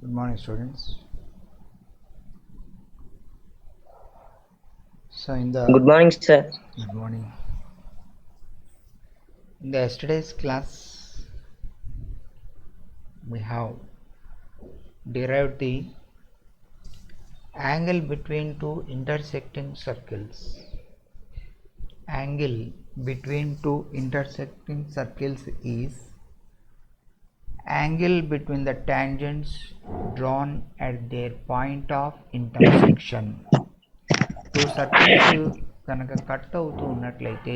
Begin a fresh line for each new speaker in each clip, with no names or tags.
Good morning, students. So
Good morning, sir.
good morning. In the yesterday's class, we have derived the angle between two intersecting circles. Angle between two intersecting circles is angle between the tangents drawn at their point of intersection. Two circles కనుక cut అవుతూ ఉన్నట్లయితే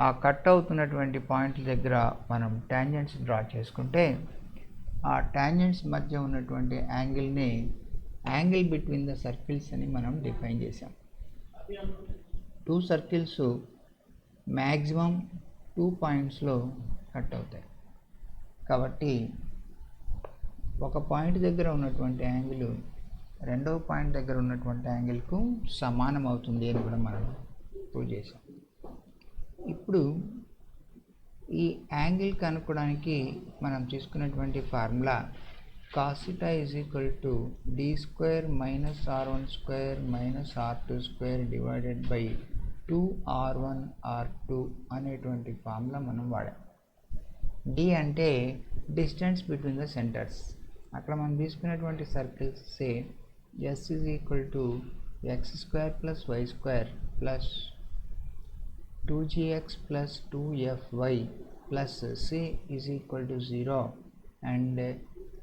ఆ cut అవుతున్నటువంటి పాయింట్ల దగ్గర మనం tangents draw చేసుకుంటే ఆ టాంజెంట్స్ మధ్య ఉన్నటువంటి యాంగిల్ని యాంగిల్ బిట్వీన్ ద సర్కిల్స్ అని మనం డిఫైన్ చేసాం. టూ సర్కిల్స్ మ్యాక్సిమం 2 పాయింట్స్లో కట్ అవుతాయి కాబట్టి ఒక పాయింట్ దగ్గర ఉన్నటువంటి యాంగిల్ రెండవ పాయింట్ దగ్గర ఉన్నటువంటి యాంగిల్కు సమానం అవుతుంది అని కూడా మనం ప్రూవ్ చేసాం. ఇప్పుడు ఈ యాంగిల్ కనుక్కోవడానికి మనం తీసుకున్నటువంటి formula cos theta is equal to d square minus r1 square minus r2 square divided by 2r1 r2 అనేటువంటి ఫార్ములా మనం వాడాం. డి అంటే డిస్టెన్స్ బిట్వీన్ ద సెంటర్స్. అక్కడ మనం తీసుకున్నటువంటి circles say S is equal to x square plus y square plus 2gx plus 2fy plus c is equal to 0 and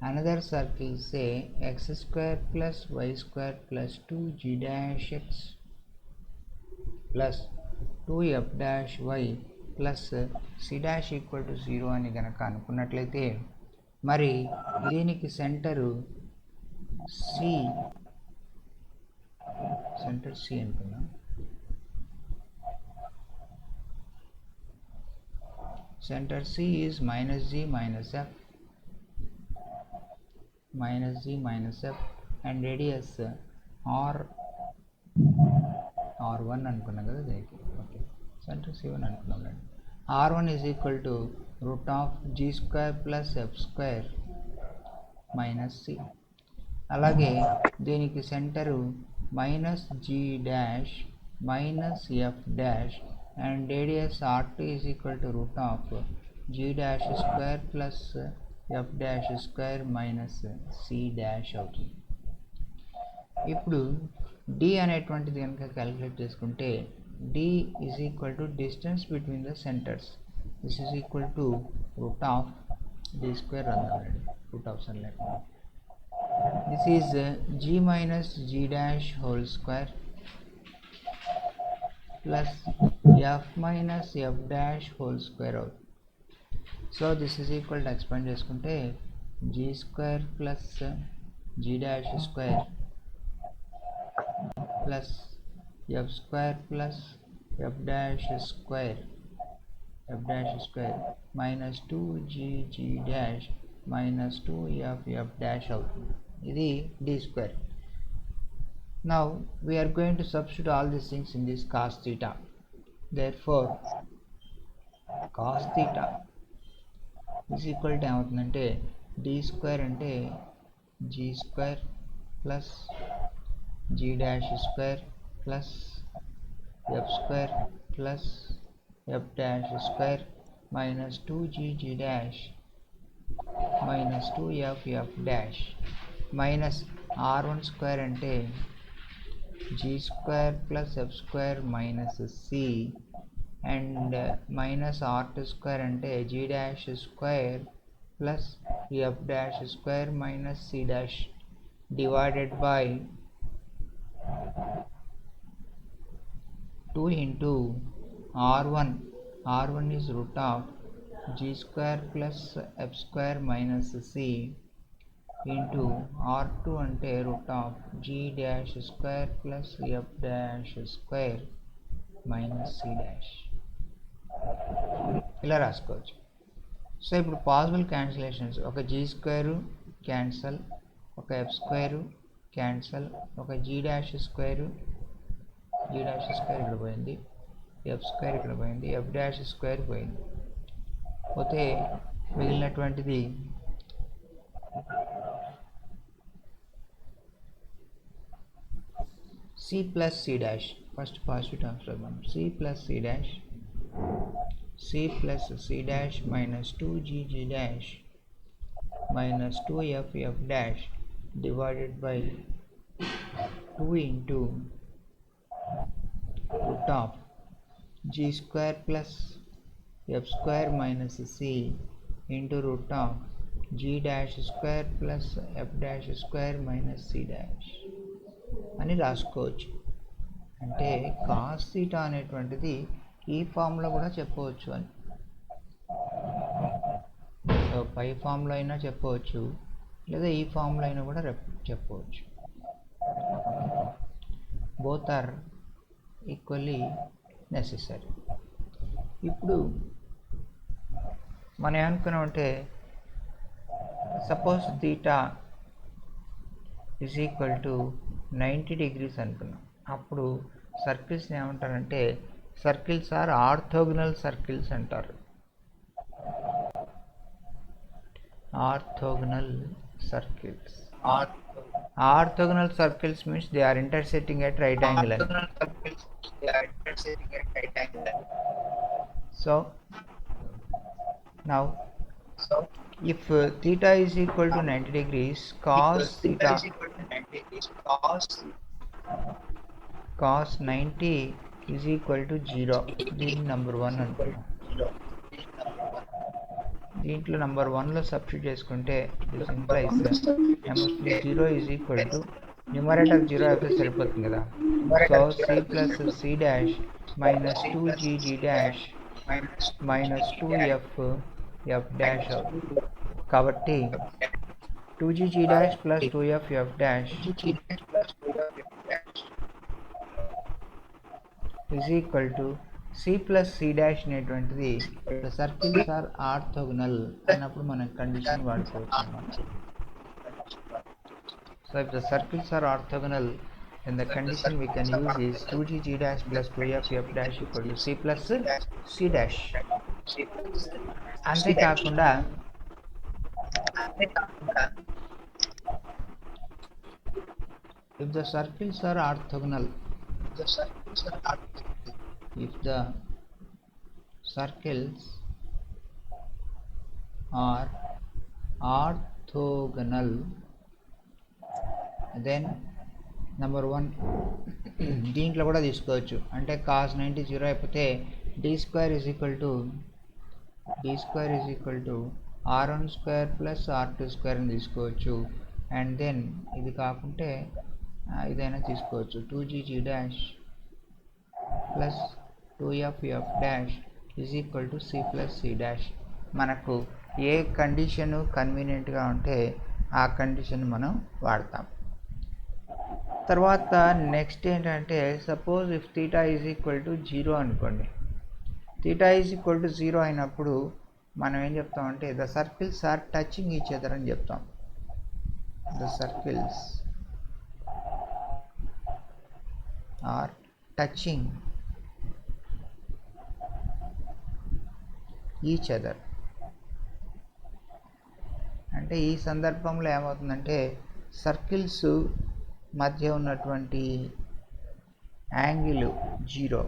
another circle say x square plus y square plus 2g dash x plus 2f dash y plus c dash equal to 0 అని కనుక అనుకున్నట్లయితే మరి దీనికి centre C అనుకున్నాం. Center C is minus g minus f and radius r1 అనుకున్నాం కదా దీనికి. Okay, centre C1 అనుకున్నాం. r1 is equal to root of g square plus f square minus c. అలాగే దీనికి centre minus g dash minus f dash and radius r2 is equal to root of g dash square plus f dash square minus c dash అవుతుంది. ఇప్పుడు d అనేటువంటిది కనుక calculate చేసుకుంటే d is equal to distance between the centers. This is equal to root of d square రాద్దామండి, root of sun లేకుండా. This is g minus g dash whole square plus f minus f dash whole square out. So this is equal to expand చేసుకుంటే g square plus g dash square plus f square plus f dash square minus 2g dash minus 2f f dash అవుతుంది. ఇది d square. Now we are going to substitute all these things in this cos theta. Therefore cos theta is equal to ఏమవుతుందంటే d square అంటే g square plus g dash square plus f square plus f dash square minus 2g dash minus 2f f dash minus r1 square అంటే g square plus f square minus c and minus r2 square అంటే g dash square plus f dash square minus c dash divided by 2 into r1 is root of g square plus f square minus c into r2 అంటే root of g dash square plus f dash square minus c dash ఇలా రాసుకోవచ్చు. So ఇప్పుడు possible cancellations, ఒక g square cancel, ఒక f square cancel, ఒక g dash square ఇక్కడ పోయింది, f square ఇక్కడ పోయింది, f డాష్ స్క్వేర్ పోయింది. పోతే మిగిలినటువంటిది c plus c dash, first positive terms చూద్దాం. c plus c dash, c plus c dash minus 2gg dash minus 2f f dash divided by 2 into root of g square plus f square minus c into root of g dash square plus f dash square minus c dash అని రాసుకోవచ్చు. అంటే cos theta అనేటువంటిది ఈ ఫామ్లో కూడా చెప్పవచ్చు అని. So పై ఫామ్లో అయినా చెప్పవచ్చు, లేదా ఈ ఫామ్లో అయినా కూడా చెప్పవచ్చు. Both are equally necessary. ఇప్పుడు మనం ఏమనుకున్నామంటే, suppose theta is equal to 90 degrees అనుకున్నాం. అప్పుడు సర్కిల్స్ని ఏమంటారంటే సర్కిల్స్ ఆర్ ఆర్థోగనల్ సర్కిల్స్ అంటారు. Orthogonal circles. Orthogonal circles means they are intersecting at right angle. So now if theta is equal to 90 degrees, cos theta cos 90 is equal to 0. దీని number 1 అనుకున్నాం. దీంట్లో number 1లో substitute చేసుకుంటే this implies mostly 0 is equal to numerator 0 అయితే సరిపోతుంది కదా. So c plus c dash minus 2gg dash minus 2f f dash అవుతుంది. కాబట్టి 2gg dash plus 2f f dash is equal to c plus c dash అనేటువంటిది the circles are orthogonal అన్నప్పుడు మనం condition వాడుకోవచ్చు అన్నమాట. So if the circles are orthogonal, then the condition we can use is 2gg dash plus 2f f dash equal to c plus c dash. అంతేకాకుండా if the circles are orthogonal, if the circles are orthogonal, then number 1 దీంట్లో కూడా తీసుకోవచ్చు. అంటే cos 90 0 అయిపోతే d square is equal to r1 square plus r2 square అని తీసుకోవచ్చు. And then ఇది కాకుంటే ఇదైనా తీసుకోవచ్చు. 2gg dash plus 2f f dash is equal to c plus c dash. మనకు ఏ కండిషన్ కన్వీనియంట్గా ఉంటే ఆ కండిషన్ మనం వాడతాం. తర్వాత నెక్స్ట్ ఏంటంటే, suppose if theta is equal to 0 అనుకోండి. థీటా ఈజ్ ఈక్వల్ టు 0 అయినప్పుడు మనం ఏం చెప్తామంటే the circles are touching each other అని చెప్తాం. The circles are touching each other. అంటే ఈ సందర్భంలో ఏమవుతుందంటే సర్కిల్స్ మధ్య ఉన్నటువంటి యాంగిల్ 0.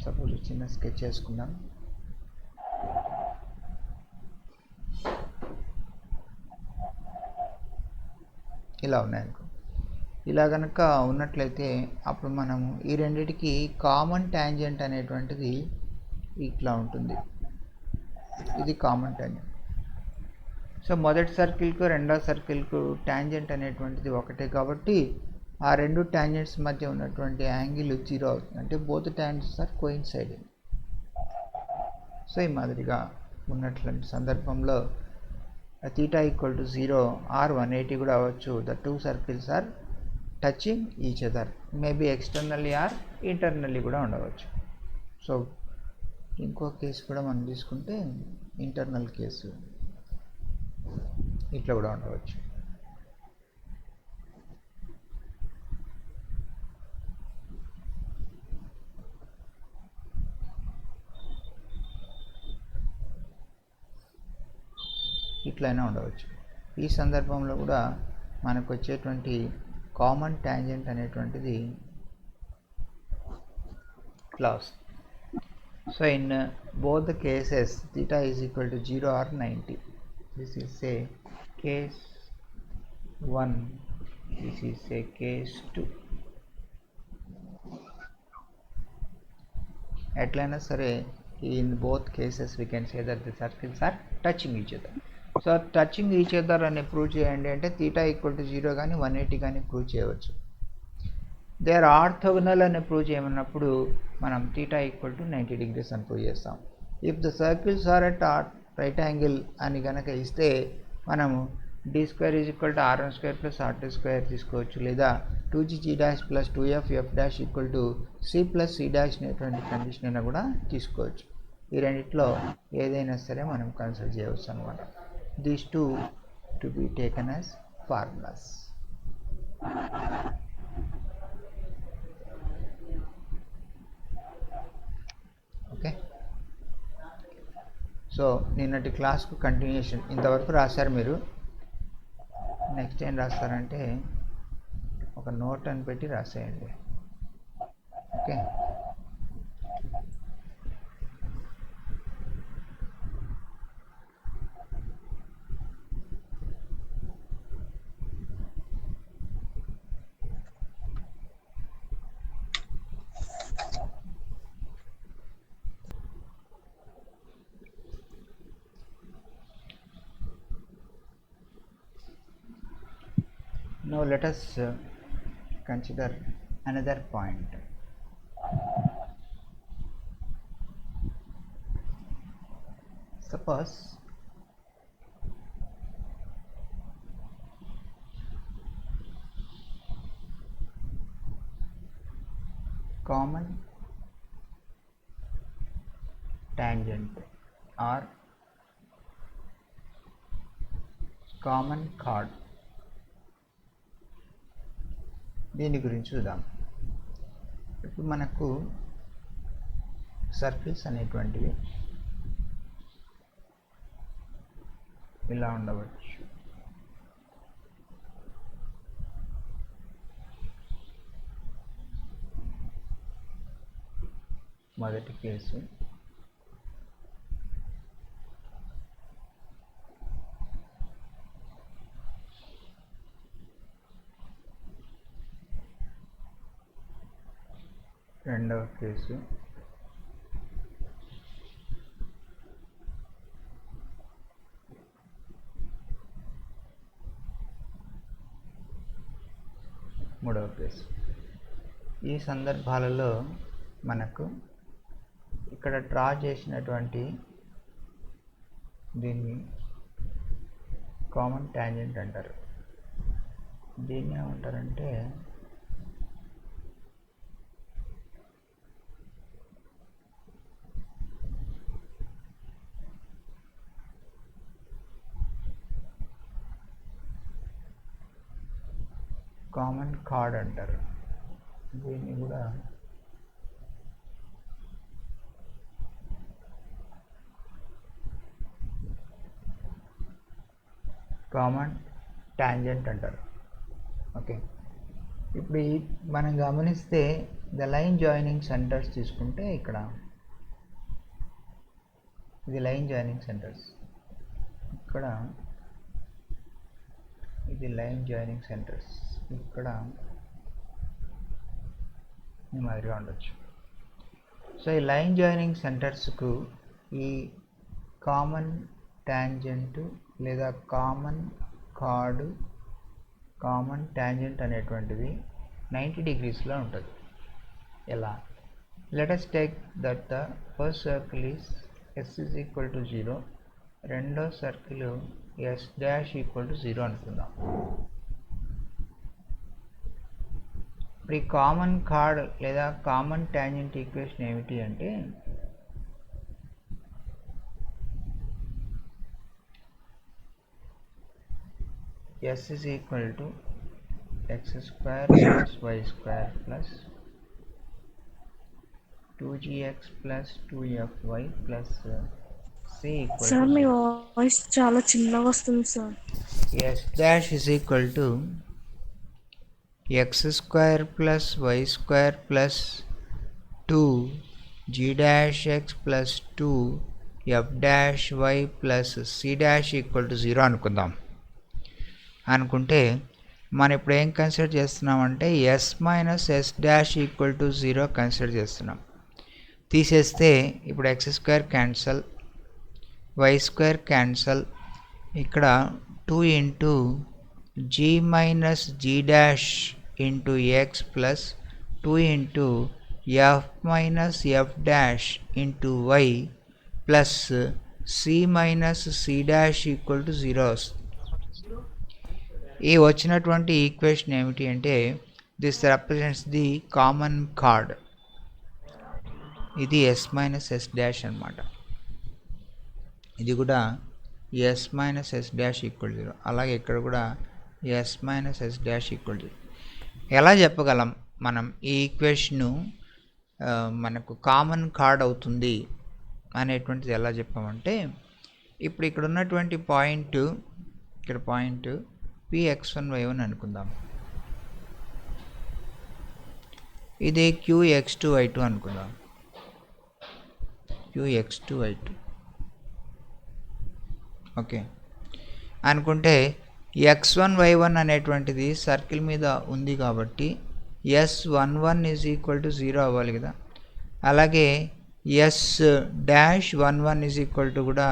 సపోజ్ చిన్న స్కెచ్ చేసుకుందాం. ఇలా ఉన్నాయనుకో. ఇలా కనుక ఉన్నట్లయితే అప్పుడు మనము ఈ రెండిటికి కామన్ ట్యాంజెంట్ అనేటువంటిది ఇట్లా ఉంటుంది. ఇది కామన్ ట్యాంజెంట్. సో మొదటి సర్కిల్కు రెండో సర్కిల్కు ట్యాంజెంట్ అనేటువంటిది ఒకటే కాబట్టి ఆ రెండు ట్యాంజెంట్స్ మధ్య ఉన్నటువంటి యాంగిల్ 0 అవుతుంది. అంటే both tangents are coinciding. So ఈ మాదిరిగా ఉన్నటువంటి సందర్భంలో theta equal to 0 or 180 కూడా అవ్వచ్చు. The two circles are touching each other. Maybe externally or internally కూడా ఉండవచ్చు. సో ఇంకో కేసు కూడా మనం తీసుకుంటే ఇంటర్నల్ కేసు ఇట్లా కూడా ఉండవచ్చు. ఇట్లయినా ఉండవచ్చు. ఈ సందర్భంలో కూడా మనకు వచ్చేటువంటి కామన్ ట్యాంజెంట్ అనేటువంటిది class. So in both the cases theta is equal to 0 or 90. This is say case 1, this is say case 2. ఎట్లయినా సరే in both cases we can say that the circles are touching each other. So touching each other అని prove చేయండి అంటే theta equal to 0 కానీ 180 కానీ prove చేయవచ్చు. They are orthogonal అని prove చేయమన్నప్పుడు మనం థీటా ఈక్వల్ టు 90 degrees అని ప్రూవ్ చేస్తాం. If the circles are at right angle అని కనుక ఇస్తే మనము d square is equal to r1 square plus r2 square తీసుకోవచ్చు, లేదా 2gg dash plus 2f dash equal to c plus c dash అనేటువంటి condition అయినా కూడా తీసుకోవచ్చు. ఈ రెండిట్లో ఏదైనా సరే మనం కన్సిడర్ చేయవచ్చు అనమాట. These two to be taken as formulas. Okay, so నిన్నటి క్లాస్కు కంటిన్యూషన్ ఇంతవరకు రాశారు మీరు. నెక్స్ట్ ఏం రాస్తారంటే ఒక నోట్ అని పెట్టి రాసేయండి. Okay, now let us consider another point. Suppose common tangent or common chord, దీని గురించి చూద్దాం. ఇప్పుడు మనకు సర్కిల్స్ అనేటువంటివి ఇలా ఉండవచ్చు. మొదటి కేసు రెండవ కేసు మూడవ కేసు. ఈ సందర్భాలలో మనకు ఇక్కడ డ్రా చేసినటువంటి దీన్ని కామన్ ట్యాంజెంట్ అంటారు. దీన్ని ఏమంటారంటే కామన్ కార్డ్ అంటారు. దీన్ని కూడా కామన్ ట్యాంజెంట్ అంటారు. ఓకే, ఇప్పుడు మనం గమనిస్తే ద లైన్ జాయినింగ్ సెంటర్స్ తీసుకుంటే ఇక్కడ ఇది లైన్ జాయినింగ్ సెంటర్స్, ఇక్కడ ఇది లైన్ జాయినింగ్ సెంటర్స్, ఇక్కడ ఈ మాదిరిగా ఉండొచ్చు. సో ఈ లైన్ జాయినింగ్ సెంటర్స్కు ఈ కామన్ ట్యాంజెంట్ లేదా కామన్ కార్డ్, కామన్ ట్యాంజెంట్ అనేటువంటిది 90 degreesలో ఉంటుంది. ఎలా? Let us take that the first circle is s is equal to 0, రెండో circle s dash equal to 0 అనుకుందాం. ఇప్పుడు ఈ కామన్ కార్డ్ లేదా కామన్ ట్యాంజెంట్ ఈక్వేషన్ ఏమిటి అంటే s is equal to x square plus y square plus 2gx plus 2fy plus c equal
sir
to
me voice చాలా చిన్నగా వస్తుంది sir.
s dash is equal to x square plus y square plus 2 g dash x plus 2 f dash y plus c dash equal to 0 అనుకుందాం. అనుకుంటే మనం ఇప్పుడు ఏం consider చేస్తున్నామంటే s minus s dash equal to 0 consider చేస్తున్నాం. తీసేస్తే ఇప్పుడు x square cancel, y square cancel, ఇక్కడ 2 into g minus g dash into x plus 2 into f minus f dash into y plus c minus c dash equal to 0 వస్తుంది. ఈ వచ్చినటువంటి equation ఏమిటి అంటే this represents the common chord. ఇది yes minus s dash అనమాట. ఇది కూడా s minus s dash equal 0. అలాగే ఇక్కడ కూడా s minus s dash equal 0. ఎలా చెప్పగలం మనం ఈ ఈక్వేషను మనకు కామన్ కార్డ్ అవుతుంది అనేటువంటిది ఎలా చెప్పామంటే, ఇప్పుడు ఇక్కడ ఉన్నటువంటి పాయింట్, ఇక్కడ పాయింట్ px1 y1 అనుకుందాం. ఇది qx2 y2 అనుకుందాం. qx2 y2 ఓకే అనుకుంటే x1 y1 అనేటువంటిది సర్కిల్ మీద ఉంది కాబట్టి s11 ఈజ్ ఈక్వల్ టు 0 అవ్వాలి కదా. అలాగే yes dash 11 is equal to కూడా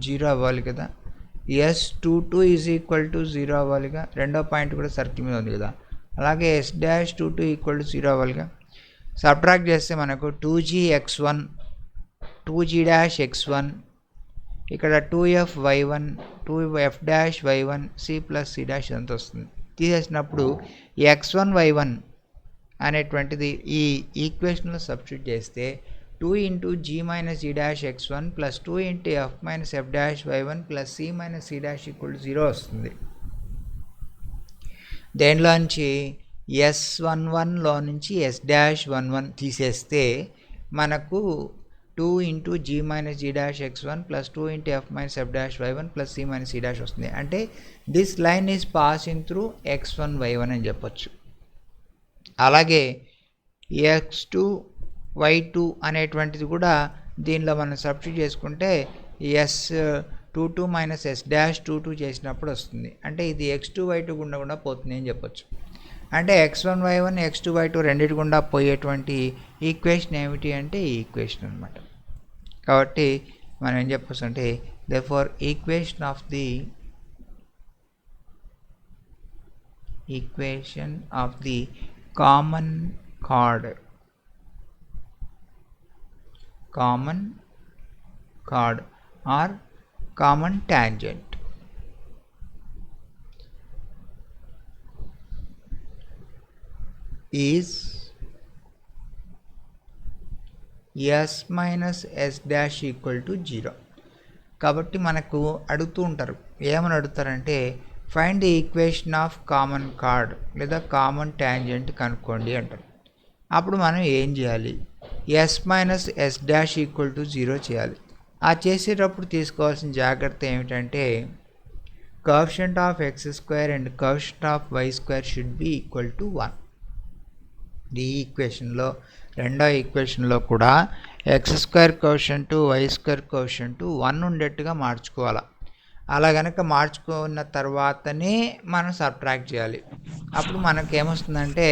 0 అవ్వాలి కదా. s22 is equal to 0 అవ్వాలిగా. రెండో పాయింట్ కూడా సర్కిల్ మీద ఉంది కదా. అలాగే s డాష్ 22 ఈక్వల్ టు 0 అవ్వాలిగా. సబ్ట్రాక్ట్ చేస్తే మనకు 2gx1 2g డాష్ x1 ఇక్కడ 2f y1 2f dash y1 c plus c dash అంత వస్తుంది. తీసేసినప్పుడు x1 y1 అనేటువంటిది ఈ ఈక్వేషన్లో సబ్స్టిట్యూట్ చేస్తే 2 into g minus g dash x1 plus 2 into f minus f dash y1 plus c minus c dash equal to 0 వస్తుంది. దేనిలోంచి s11లో నుంచి s dash 11 తీసేస్తే మనకు 2 into g minus g dash x1 plus 2 into f minus f dash y1 plus c minus c dash వస్తుంది. అంటే this line is passing through x1 y1 అని చెప్పొచ్చు. అలాగే x2 y2 అనేటువంటిది కూడా దీనిలో మనం సబ్స్టిట్యూట్ చేసుకుంటే s22 మైనస్ s డాష్ 22 చేసినప్పుడు వస్తుంది. అంటే ఇది x2 y2 గుండా పోతుంది అని చెప్పొచ్చు. అంటే x1 y1 x2 y2 రెండింటి గుండా పోయేటువంటి ఈక్వేషన్ ఏమిటి అంటే ఈ ఈక్వేషన్ అనమాట. కాబట్టి మనం ఏం చెప్పొచ్చు అంటే therefore equation of the common card or common tangent is s minus s dash equal to 0. కాబట్టి మనకు అడుగుతూ ఉంటారు, ఏమని అడుగుతారంటే find the equation of common chord లేదా కామన్ ట్యాంజెంట్ కనుక్కోండి అంటారు. అప్పుడు మనం ఏం చేయాలి, s minus s dash equal to 0 చేయాలి. ఆ చేసేటప్పుడు తీసుకోవాల్సిన జాగ్రత్త ఏమిటంటే coefficient of x square and coefficient of y square should be equal to 1. ఈ ఈక్వేషన్లో రెండో ఈక్వేషన్లో కూడా x square coefficient y square coefficient 1 ఉండేట్టుగా మార్చుకోవాలి. అలా కనుక మార్చుకున్న తర్వాతనే మనం సబ్ట్రాక్ట్ చేయాలి. అప్పుడు మనకేమొస్తుందంటే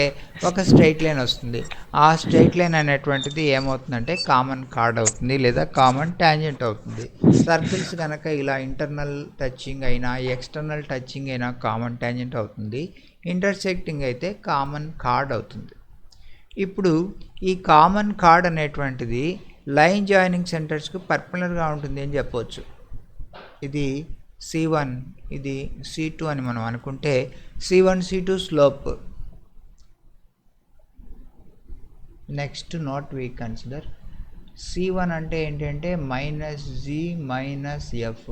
ఒక స్ట్రైట్ లైన్ వస్తుంది. ఆ స్ట్రైట్ లైన్ అనేటువంటిది ఏమవుతుందంటే కామన్ కార్డ్ అవుతుంది లేదా కామన్ ట్యాంజెంట్ అవుతుంది. సర్కిల్స్ కనుక ఇలా ఇంటర్నల్ టచింగ్ అయినా ఎక్స్టర్నల్ టచింగ్ అయినా కామన్ ట్యాంజెంట్ అవుతుంది. ఇంటర్సెక్టింగ్ అయితే కామన్ కార్డ్ అవుతుంది. ఇప్పుడు ఈ కామన్ కార్డ్ అనేటువంటిది లైన్ జాయినింగ్ సెంటర్స్కి పర్పెండిక్యులర్గా ఉంటుంది అని చెప్పవచ్చు. ఇది C1 ఇది C2 అని మనం అనుకుంటే C1 C2 slope. Next note we consider C1 అంటే ఏంటంటే minus G minus F,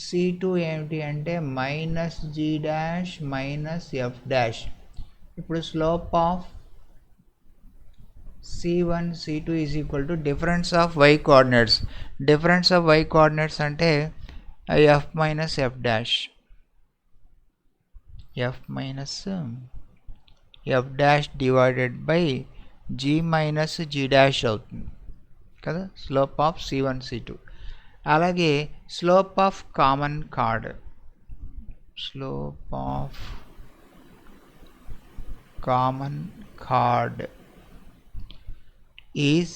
C2 ఏమిటి అంటే minus G dash minus F dash. ఇప్పుడు slope of C1 C2 is equal to difference of y coordinates. Difference of y coordinates అంటే f minus f dash, f minus f dash divided by g minus g dash అవుతుంది కదా, slope of C1 C2. అలాగే slope of common chord, slope of common chord is,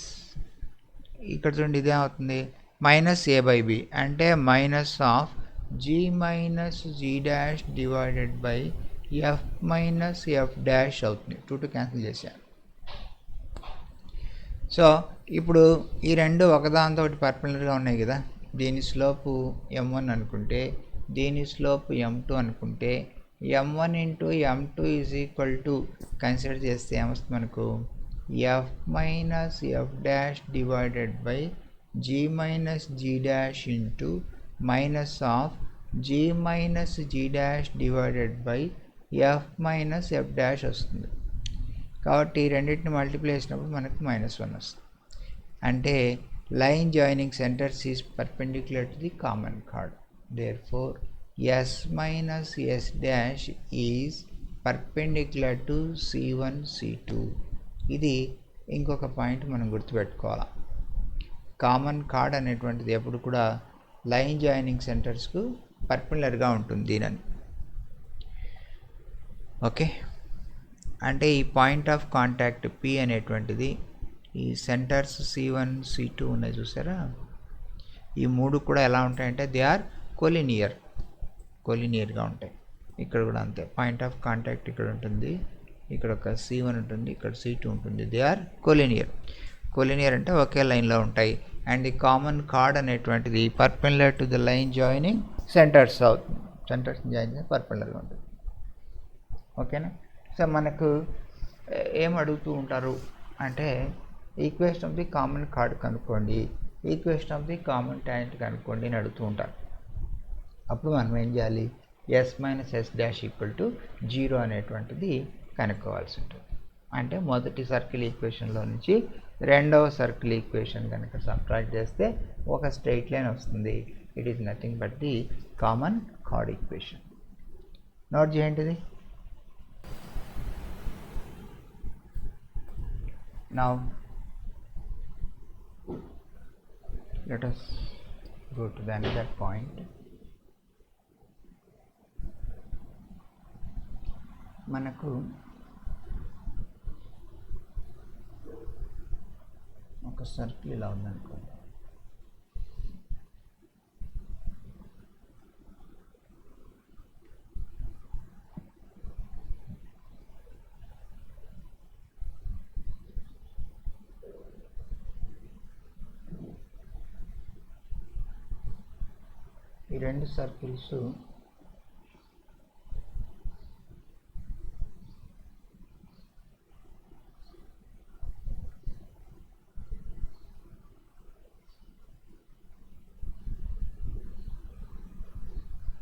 ఇక్కడ చూడండి ఇదేమవుతుంది, -a/b, అంటే minus of g minus g dash divided by f minus f dash అవుతుంది. 2 cancel చేశాను. So ఇప్పుడు ఈ రెండు ఒకదానితో ఒకటి పర్పెండిక్యులర్గా ఉన్నాయి కదా, దీని స్లోపు m1 అనుకుంటే దీని స్లోప్ m2 అనుకుంటే m1 into m2 is equal to consider చేస్తే ఏమొస్తుంది మనకు, f minus f dash divided by g minus g dash into minus of g minus g dash divided by f minus f dash వస్తుంది. కాబట్టి రెండింటిని multiply చేసినప్పుడు మనకు -1 వస్తుంది. అంటే line joining centres is perpendicular to the common card. Therefore s minus s dash is perpendicular to C1 C2. ఇది ఇంకొక point మనం గుర్తుపెట్టుకోవాలి. కామన్ కార్డ్ అనేటువంటిది ఎప్పుడు కూడా లైన్ జాయినింగ్ సెంటర్స్కు పర్పెండిక్యులర్గా ఉంటుంది దీనని. ఓకే, అంటే ఈ పాయింట్ ఆఫ్ కాంటాక్ట్ P అనేటువంటిది ఈ సెంటర్స్ C1 C2 ఉన్నాయి చూసారా, ఈ మూడు కూడా ఎలా ఉంటాయంటే దే ఆర్ కొలినియర్గా ఉంటాయి. ఇక్కడ కూడా అంతే, పాయింట్ ఆఫ్ కాంటాక్ట్ ఇక్కడ ఉంటుంది, ఇక్కడ ఒక C1 ఉంటుంది, ఇక్కడ C2 ఉంటుంది. దే ఆర్ కొలినియర్ అంటే ఒకే లైన్లో ఉంటాయి. అండ్ ది కామన్ కార్డ్ అనేటువంటిది perpendicular to the line joining centres అవుతుంది. సెంటర్స్ జాయిన్ చేసి పర్పెండిక్యులర్గా ఉంటుంది. ఓకేనా. సో మనకు ఏం అడుగుతూ ఉంటారు అంటే equation of the common chord కనుక్కోండి, equation of the common tangent కనుక్కోండి అని అడుగుతూ ఉంటారు. అప్పుడు మనం ఏం చేయాలి, s minus s dash equal to 0 అనేటువంటిది కనుక్కోవాల్సి ఉంటుంది. అంటే మొదటి సర్కిల్ ఈక్వేషన్లో నుంచి రెండవ సర్కిల్ ఈక్వేషన్ కనుక సబ్ట్రాక్ట్ చేస్తే ఒక స్ట్రెయిట్ లైన్ వస్తుంది. It is nothing but the common card equation. Note చేయండి ఇది. Now let us go to the another point. మనకు ఒక సర్కిల్ ఇలా ఉందనుకో, ఈ రెండు సర్కిల్స్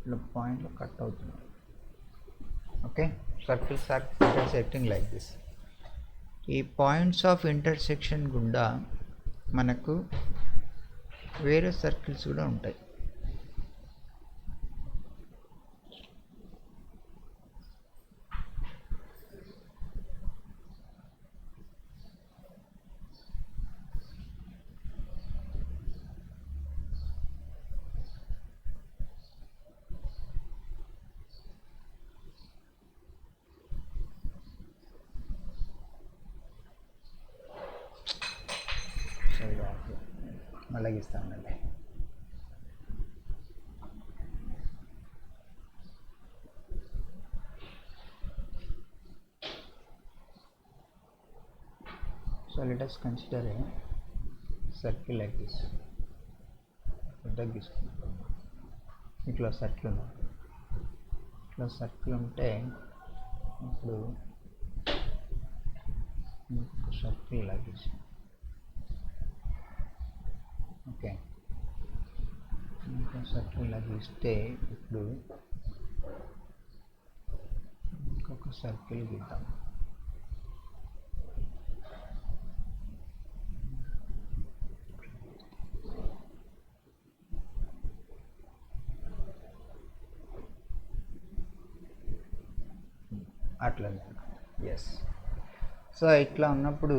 ఇలా పాయింట్లో కట్ అవుతున్నాయి. Okay, circles are intersecting like this. ఈ పాయింట్స్ ఆఫ్ ఇంటర్సెక్షన్ గుండా మనకు వేరే సర్కిల్స్ కూడా ఉంటాయి. మళ్ళీ ఇస్తానండి. So let us consider a circle like this. ఇట్లా సర్కిల్ ఉంటే ఇప్పుడు సర్కిల్ లాగా, ఓకే, ఇంకా సర్కిల్ లాగా ఇస్తే ఇప్పుడు ఇంకొక సర్కిల్ గీద్దాం. అట్లా ఎస్. సో ఇట్లా ఉన్నప్పుడు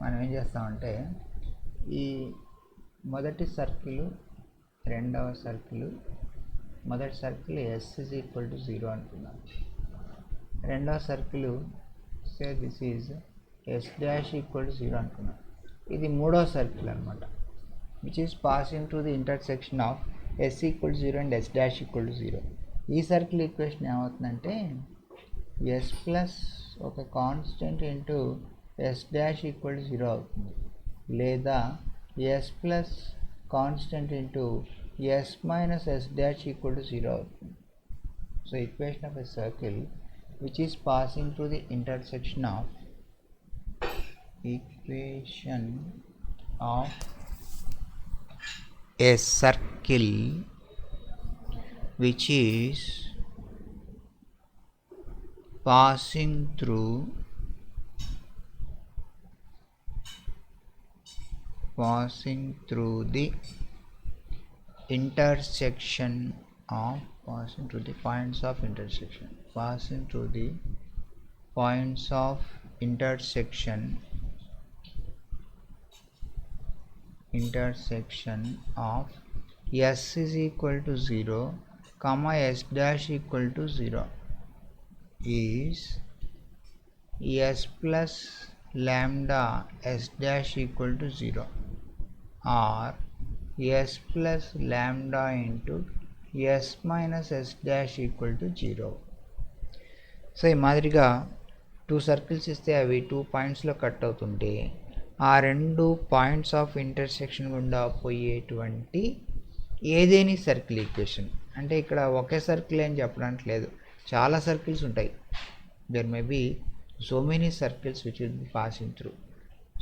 మనం ఏం చేస్తామంటే ఈ మొదటి సర్కిల్ రెండవ సర్కిల్, మొదటి circle s is equal to 0 అనుకున్నాం. రెండవ circle say this is s dash equal to 0 అనుకున్నాం. ఇది మూడవ సర్కిల్ అనమాట, which is passing to the intersection of s equal to 0 and s dash equal to 0. ఈ circle equation ఏమవుతుందంటే s plus ఒక constant into s dash equal to 0 అవుతుంది, లేదా s plus constant into s minus s dash equal to 0 అవుతుంది. So equation of a circle which is passing through the intersection of equation of a circle which is passing through the intersection of passing through the points of intersection of s is equal to 0 comma s dash equal to 0 is s plus lambda s dash equal to 0 or s plus lambda into s minus s dash equal to 0. So ఈ మాదిరిగా 2 circles ఇస్తే అవి 2 పాయింట్స్లో cut అవుతుంటే ఆ 2 points of intersection గుండా పోయేటువంటి ఏదేని circle equation, అంటే ఇక్కడ ఒకే సర్కిల్ అని చెప్పడానికి లేదు, చాలా సర్కిల్స్ ఉంటాయి. There may be so many circles which will be passing through.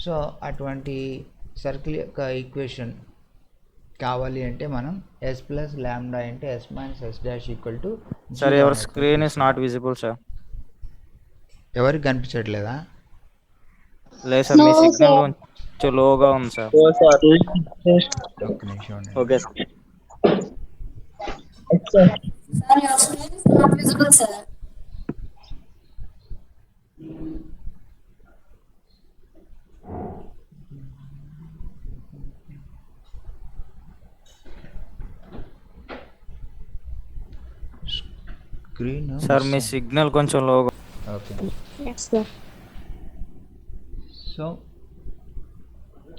So అటువంటి సర్కిల్ యొక్క ఈక్వేషన్ కావాలి అంటే మనం ఎస్ ప్లస్ ల్యాండా అంటే s minus s dash equal to.
Sir your screen is not visible sir.
ఎవరికి కనిపించట్లేదా?
లేదు సార్, మీ signal కొంచెం లోగా ఉంది సార్.
ఒక్క నిమిషం ఉండండి.
Okay sir.
Sir, your screen is not visible, sir.
Screen
sir me signal కొంచెం లోగా.
Okay.
Yes, sir.
So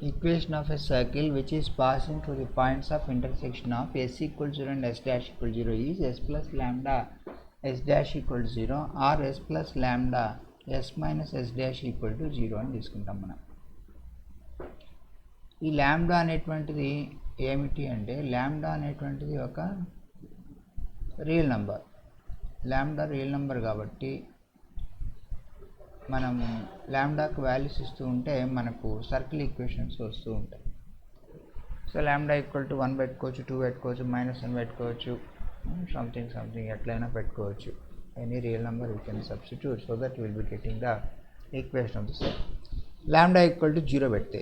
equation of a circle which is passing through the points of intersection of s equal 0 and s dash equal 0 is s plus lambda s dash equal to 0 or s plus lambda s minus s dash equal to 0 అని తీసుకుంటాం మనం. ఈ ల్యాండా అనేటువంటిది ఏమిటి అంటే, ల్యాండా అనేటువంటిది ఒక రియల్ నెంబర్. ల్యాండా రియల్ నెంబర్ కాబట్టి మనం ల్యాండాకు వాల్యూస్ ఇస్తూ ఉంటే మనకు సర్కిల్ ఈక్వేషన్స్ వస్తూ ఉంటాయి. సో ల్యాండా ఈక్వల్ టు 1 పెట్టుకోవచ్చు, 2 పెట్టుకోవచ్చు, -1 పెట్టుకోవచ్చు, సంథింగ్ ఎట్లయినా పెట్టుకోవచ్చు. Any real number you can substitute so that you will be getting the equation of the circle. Lambda equal to 0 పెడితే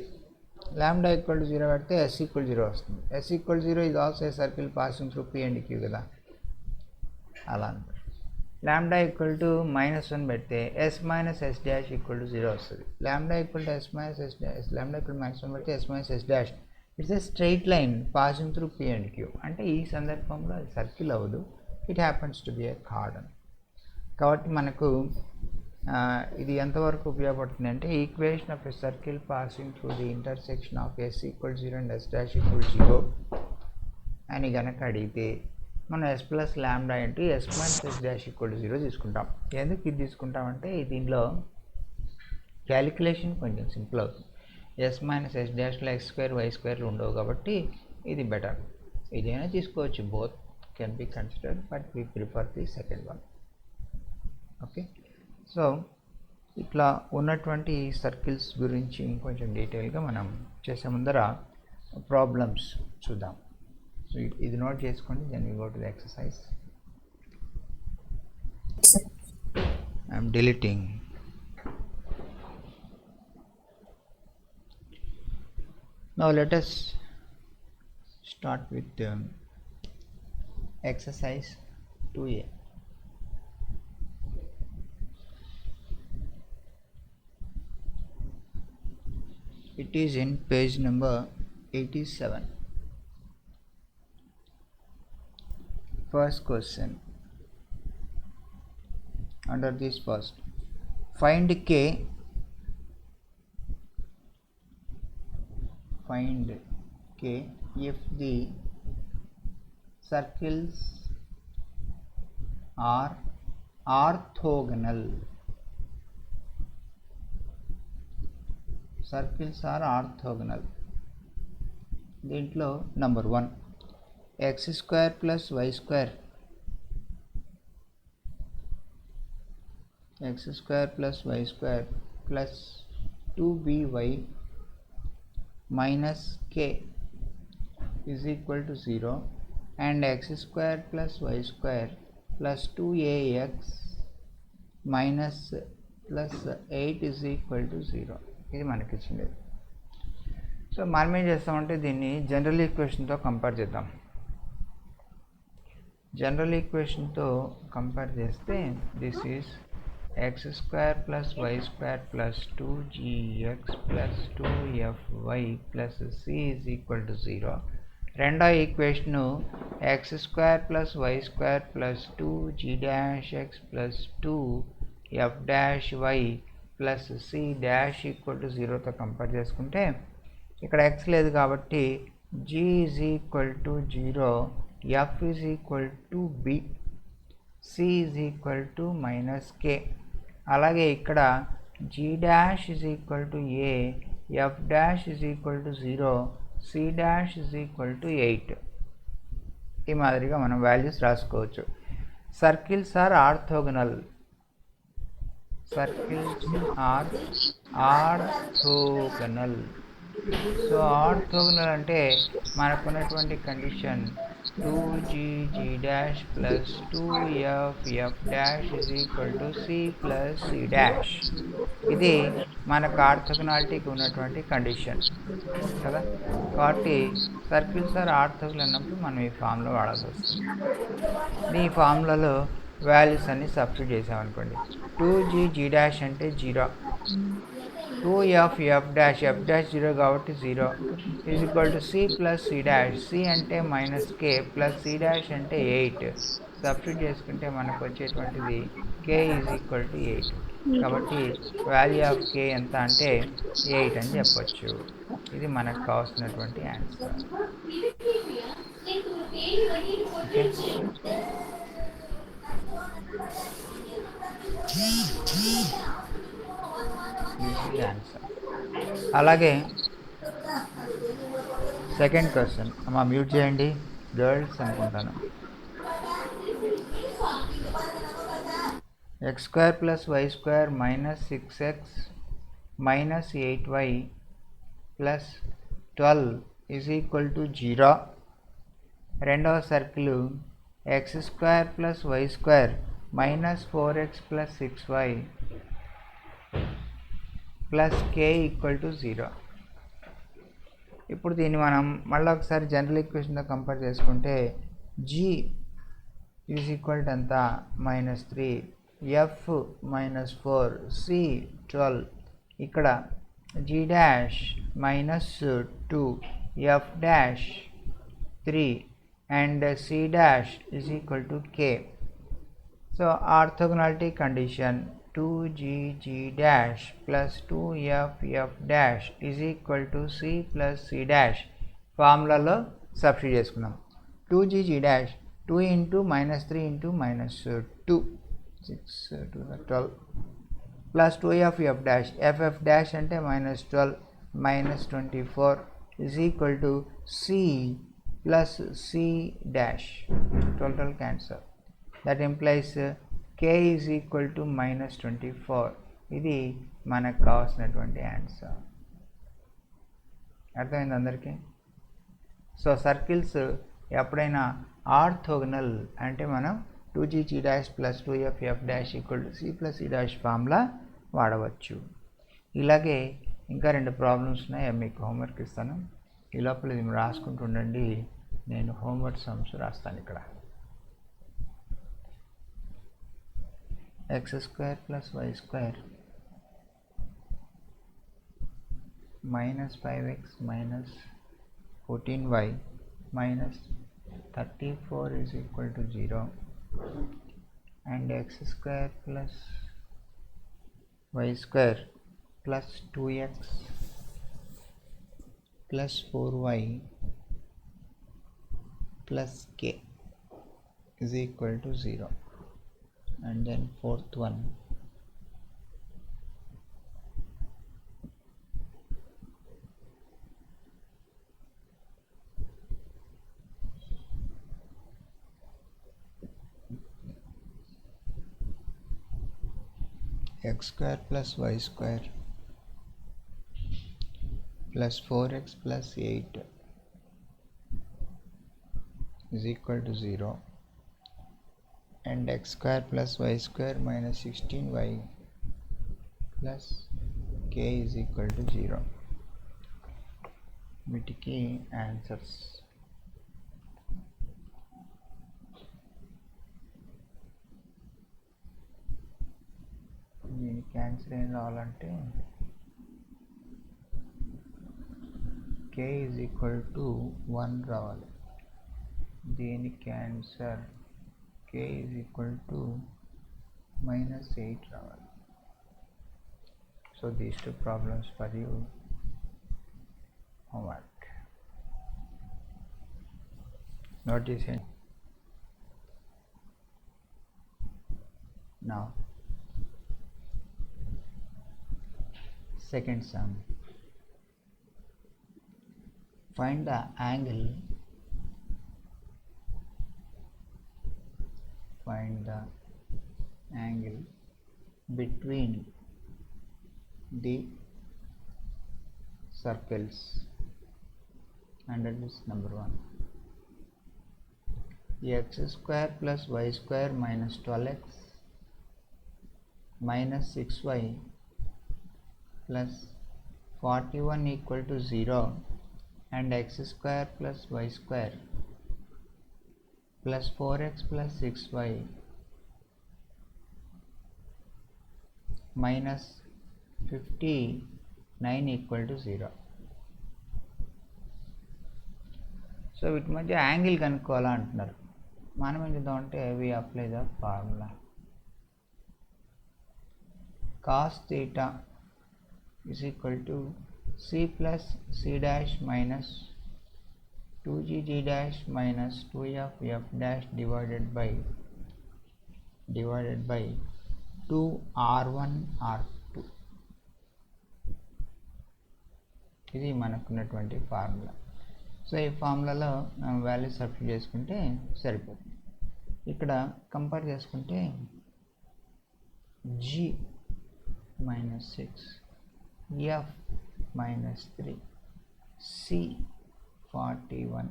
s ఈక్వల్ 0 వస్తుంది. s ఈక్వల్ 0 ఇది also a circle passing through p and q కదా, అలా అనమాట. lambda equal to -1 పెడితే s minus s dash equal to 0 వస్తుంది. lambda equal to s minus s dash, lambda equal to -1 పెడితే s minus s dash. It's a straight line passing through p and q. అంటే ఈ సందర్భంలో అది circle అవ్వదు, it happens to be A cordon. కాబట్టి మనకు ఇది ఎంతవరకు ఉపయోగపడుతుంది అంటే, equation of a circle passing through the intersection of s equal 0 and s dash equal 0 అని కనుక అడిగితే మనం s plus lambda into s minus s dash equal to 0 తీసుకుంటాం. ఎందుకు ఇది తీసుకుంటామంటే దీనిలో క్యాలిక్యులేషన్ కొంచెం సింపుల్ అవుతుంది. s minus s డాష్లో x² y² ఉండవు కాబట్టి ఇది బెటర్. ఇదైనా తీసుకోవచ్చు, both can be considered, but we prefer the second one. Okay. So ఇట్లా ఉన్నటువంటి సర్కిల్స్ గురించి ఇంకొంచెం డీటెయిల్గా మనం చేసే ముందర ప్రాబ్లమ్స్ చూద్దాం. సో ఇది నోట్ చేసుకోండి, then we go to the exercise. I'm deleting. Now let us start with exercise 2a. It is in page number 87. First question. Under this first, find k if the circles are orthogonal. Circles are orthogonal. దీంట్లో number 1 x square plus y square plus 2by minus k is equal to 0 and x square plus y square plus 2ax minus plus 8 is equal to 0. ఇది మనకి ఇచ్చింది. So మనం ఏం చేస్తామంటే దీన్ని general ఈక్వేషన్తో compare చేద్దాం. General ఈక్వేషన్తో compare చేస్తే this is x square plus y square plus 2gx plus 2fy plus c is equal to 0. రెండో equation x square plus y square plus 2g dash x plus 2f dash y plus c dash equal to 0తో compare చేసుకుంటే ఇక్కడ x లేదు కాబట్టి g is equal to 0, f is equal to b, c is equal to minus k. అలాగే ఇక్కడ g dash is equal to a, f dash is equal to 0, c dash is equal to 8. ఈ మాదిరిగా మనం values రాసుకోవచ్చు. Circles are orthogonal. So orthogonal అంటే మనకున్నటువంటి condition 2g dash plus 2f dash is equal to c plus c dash. ఇది మనకు ఆర్థోగనాలిటీకి ఉన్నటువంటి condition కదా. కాబట్టి సర్కిల్స్ ఆర్ ఆర్థోగనల్ అన్నప్పుడు మనం ఈ ఫార్ములా వాడాల్సి వస్తుంది. ఈ ఫార్ములాలో వాల్యూస్ అన్ని సబ్స్టిట్యూట్ చేసామనుకోండి. 2g dash అంటే 0, 2f dash 0 కాబట్టి 0 is equal to c plus c dash. c అంటే minus k plus c dash అంటే 8. సబ్స్టిట్యూట్ చేసుకుంటే మనకు వచ్చేటువంటిది k is equal to 8. కాబట్టి వాల్యూ ఆఫ్ k ఎంత అంటే 8 అని చెప్పొచ్చు. ఇది మనకు కావాల్సినటువంటి ఆన్సర్. ఆన్సర్. అలాగే సెకండ్ క్వశ్చన్ అమ్మా మ్యూట్ చేయండి, గర్ల్స్ అనుకుంటాను. x square plus y square minus 6x minus 8y plus 12 is equal to 0. రెండవ circle x square plus y square minus 4x plus 6y plus k equal to 0. ఇప్పుడు దీన్ని మనం మళ్ళీ ఒకసారి general ఈక్వేషన్తో compare చేసుకుంటే g is equal to అంతా -3, f -4, c 12. ఇక్కడ g dash -2, f dash 3 and c dash is equal to k. So orthogonality condition 2g dash plus 2f dash is equal to c plus c dash ఫార్ములాలో substitute చేసుకున్నాం. 2g dash 2 into -3 into -2 6 to 12 plus 2f dash f dash అంటే -12 -24 is equal to c plus c dash. Total cancel. That implies k is equal to -24. ఇది మనకు కావాల్సినటువంటి answer. అర్థమైంది అందరికీ? So circles ఎప్పుడైనా orthogonal అంటే మనం 2g dash plus 2f dash equal to c plus c dash formula వాడవచ్చు. ఇలాగే ఇంకా 2 ప్రాబ్లమ్స్ ఉన్నాయి, మీకు హోంవర్క్ ఇస్తాను. ఈ లోపల ఇది రాసుకుంటూ ఉండండి, నేను హోంవర్క్ సమ్స్ రాస్తాను. ఇక్కడ x square plus y square minus 5x minus 14y minus 34 is equal to 0, and x square plus y square plus 2x plus 4y plus k is equal to 0. And then fourth one, x square plus y square plus 4x plus 8 is equal to 0, and x square plus y square minus 16y plus k is equal to 0. వీటికి answers. దీనికి answer ఏం రావాలంటే k is equal to 1 రావాలి. దీనికి answer k is equal to minus 8 రావాలి. So these two problems for you. Homework. Notice it. Now second sum. Find the angle. Find the angle between the circles under this number 1. X square plus y square minus 12x minus 6y plus 41 equal to 0, and x square plus y square plus 4x plus 6y minus 59 equal to 0. So వీటి మధ్య angle కనుక్కోవాలా అంటున్నారు. మనం ఏం చేద్దామంటే we apply the formula. Cos theta is equal to c plus c dash minus 2g dash minus 2f f dash divided by 2 r1 r2. ఇది మనకున్నటువంటి formula. So ఈ ఫార్ములాలో వాల్యూ సబ్స్టిట్యూట్ చేసుకుంటే సరిపోతుంది. ఇక్కడ కంపేర్ చేసుకుంటే g minus 6, f minus 3, c 41,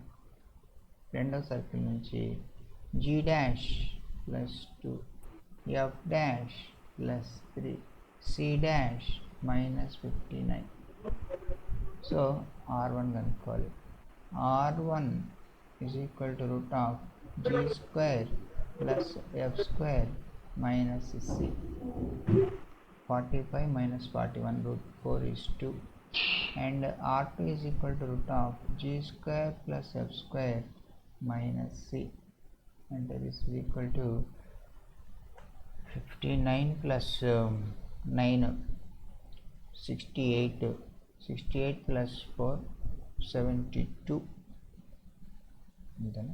రెండో circle నుంచి g dash plus 2, f dash plus 3, c dash minus 59. So r1 కనుక్కోవాలి. r1 is equal to root of g square plus f square minus c. 45 minus 41 root 4 is 2, and r2 is equal to root of g square plus f square minus c, and that is equal to 59 plus 9 68, 68 plus 4 72, and then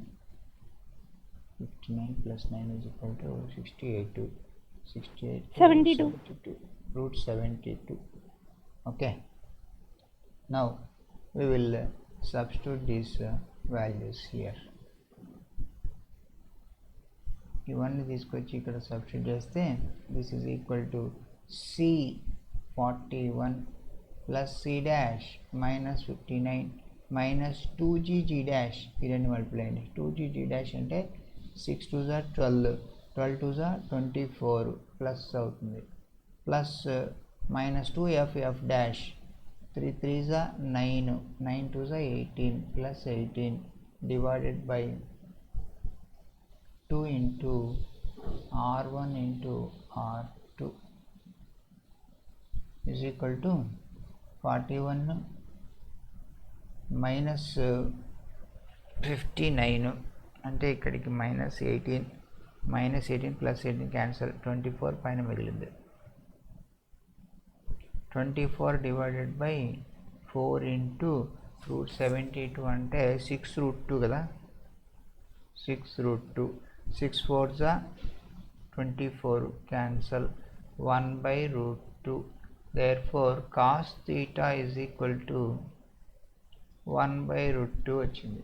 59 plus 9 is equal to 68, 68 72 root 72. Okay, now we will substitute these values here. ఇవన్నీ తీసుకొచ్చి ఇక్కడ substitute చేస్తే this is equal to c 41 plus c dash minus 59 minus 2g dash. ఈ రెండు multiply అండి. 2g dash అంటే 6 2s are 12, 12 2s are 24 plus అవుతుంది, plus minus 2f f dash, 3 3s are 9, 9 2s are 18 plus 18 divided by 2 into r1 into r2 is equal to 41 minus 59 అంటే ఇక్కడికి -18 plus 18 cancel, 24 పైన మిగిలింది. 24 divided by 4 into √72 అంటే 6√2 కదా, 6√2, 6 4 24 cancel, 1/√2. therefore cos theta is equal to 1/√2 వచ్చింది.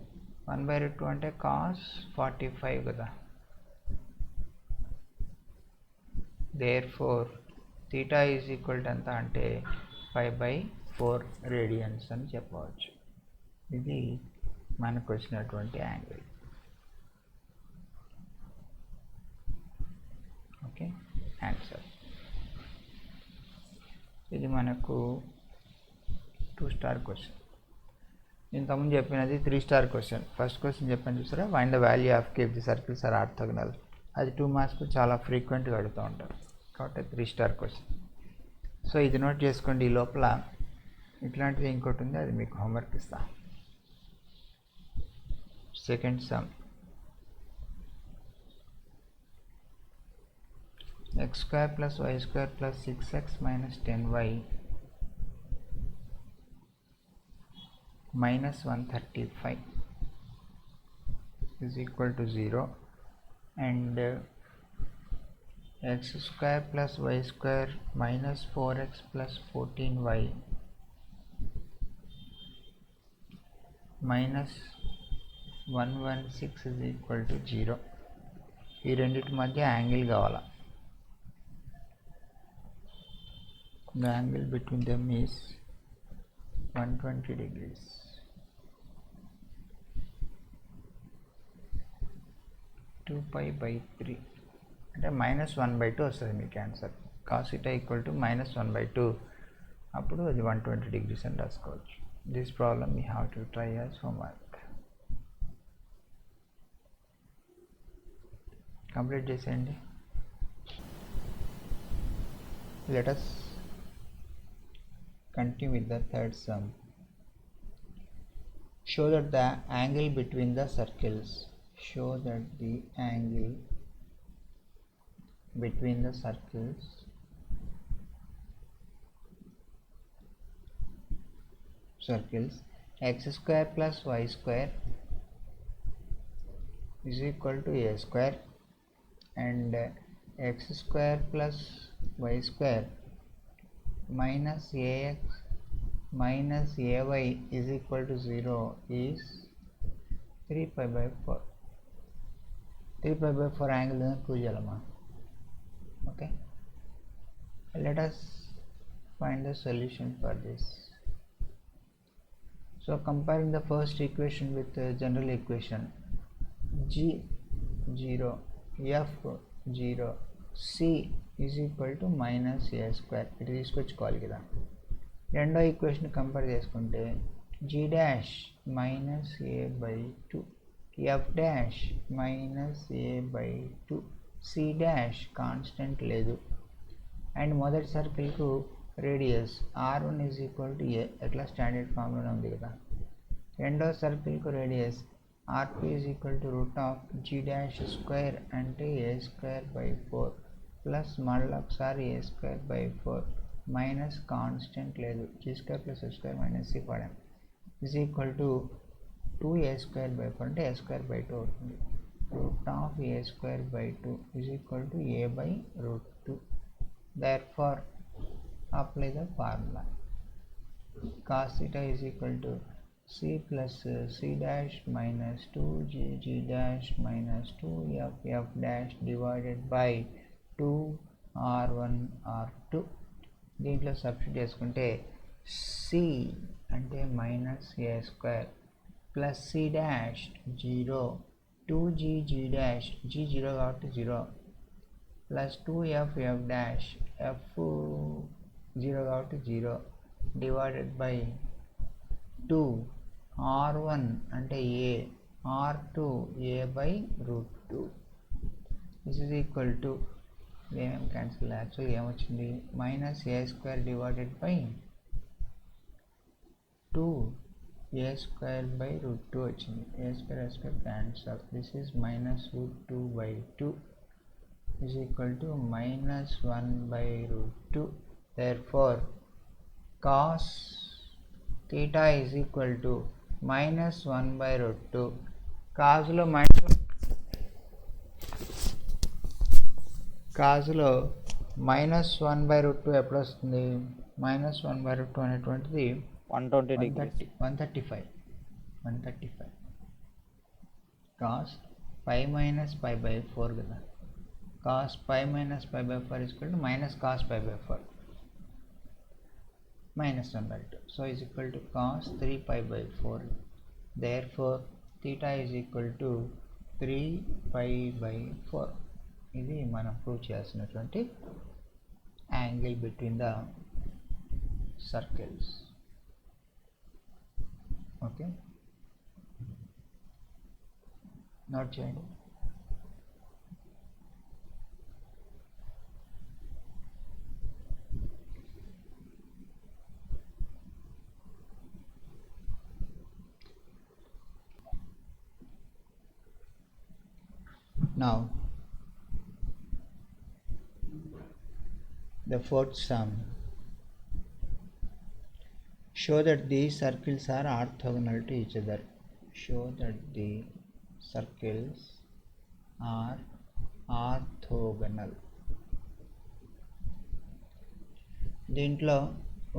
1/√2 అంటే cos 45 కదా. therefore theta is equal to ఎంత అంటే 5/4 రేడియన్స్ అని చెప్పవచ్చు. ఇది మనకు వచ్చినటువంటి యాంగిల్. Okay, answer. ఇది మనకు 2 స్టార్ క్వశ్చన్. ఇంతకుముందు చెప్పినది 3 స్టార్ క్వశ్చన్. ఫస్ట్ క్వశ్చన్ చెప్పాను చూసారా, find the value of k if the circles are orthogonal. అది 2 మార్క్స్కు చాలా ఫ్రీక్వెంట్గా అడుగుతూ ఉంటారు కాబట్టి 3 స్టార్ క్వశ్చన్. సో ఇది నోట్ చేసుకోండి. ఈ లోపల ఇట్లాంటిది ఇంకోటి ఉంది, అది మీకు హోంవర్క్ ఇస్తా. Second some, x² + y² + 6x - 10y - 135 is equal to 0, and x² + y² - 4x + 14y - 116 is equal to 0. ఈ రెండింటి మధ్య యాంగిల్ కావాలా. The angle between them is 120 degrees. (2π/3) అంటే -1/2 వస్తుంది మీకు answer. cos theta equal to -1/2, అప్పుడు అది 120 degrees అని రాసుకోవచ్చు. This problem you have to try as homework. Complete చేసేయండి. Let us continue with the third sum. Show that the angle between the circles x² + y² is equal to a square, and x² + y² minus ax minus ay is equal to 0 is 3π/4. 3π/4 angle prove చేయాలమ్మా. Okay, let us find the solution for this. So comparing the first equation with the general equation, g0 f0 c is equal to -a². ఇది తీసుకొచ్చుకోవాలి కదా. రెండో equation compare చేసుకుంటే g' -a/2, f' -a/2, c' constant లేదు, and మొదటి సర్కిల్కు radius r1 is equal to a, ఎట్లా standard formula ఉంది కదా. రెండో సర్కిల్కు radius r2 is equal to √g' అంటే a²/4 ప్లస్ మళ్ళీ ఒకసారి a²/4 మైనస్ కాన్స్టెంట్ లేదు, g² + h² - c పడాం is equal to 2a²/4 అంటే a²/2 అవుతుంది. √a²/2 is equal to a/√2. therefore apply the formula. cos theta is equal to c plus c dash minus 2g dash minus 2f dash divided by 2r1 r2. దీంట్లో substitute చేసుకుంటే c అంటే -a² plus c dash 0, 2g dash g 0 కాబట్టి 0 plus 2f dash f 0 కాబట్టి 0 divided by 2 r1 అంటే a, r2 a/√2. This is equal to ఏమేమి cancel, యాక్చువల్గా ఏమొచ్చింది -a² divided by 2 a square by root 2 వచ్చింది. a square cancel. This is minus root 2 by 2 is equal to minus 1 by root 2. Therefore cos theta is equal to minus 1 by root 2. కాజులో minus 1 by root 2 ఎప్పుడు వస్తుంది? Minus 1 by root 2 అనేటువంటిది
120 degrees.
135 cos pi minus pi by 4 కదా. Cos pi minus pi by 4 is equal to minus cos pi by 4 minus 1 by 2. So is equal to cos 3 pi by 4. Therefore theta is equal to 3 pi by 4. ఇది మనం prove చేయాల్సినటువంటి angle between the circles. Okay, note చేయండి. Now the fourth sum. Show that these circles are orthogonal to each other. Show that the circles are orthogonal. దీంట్లో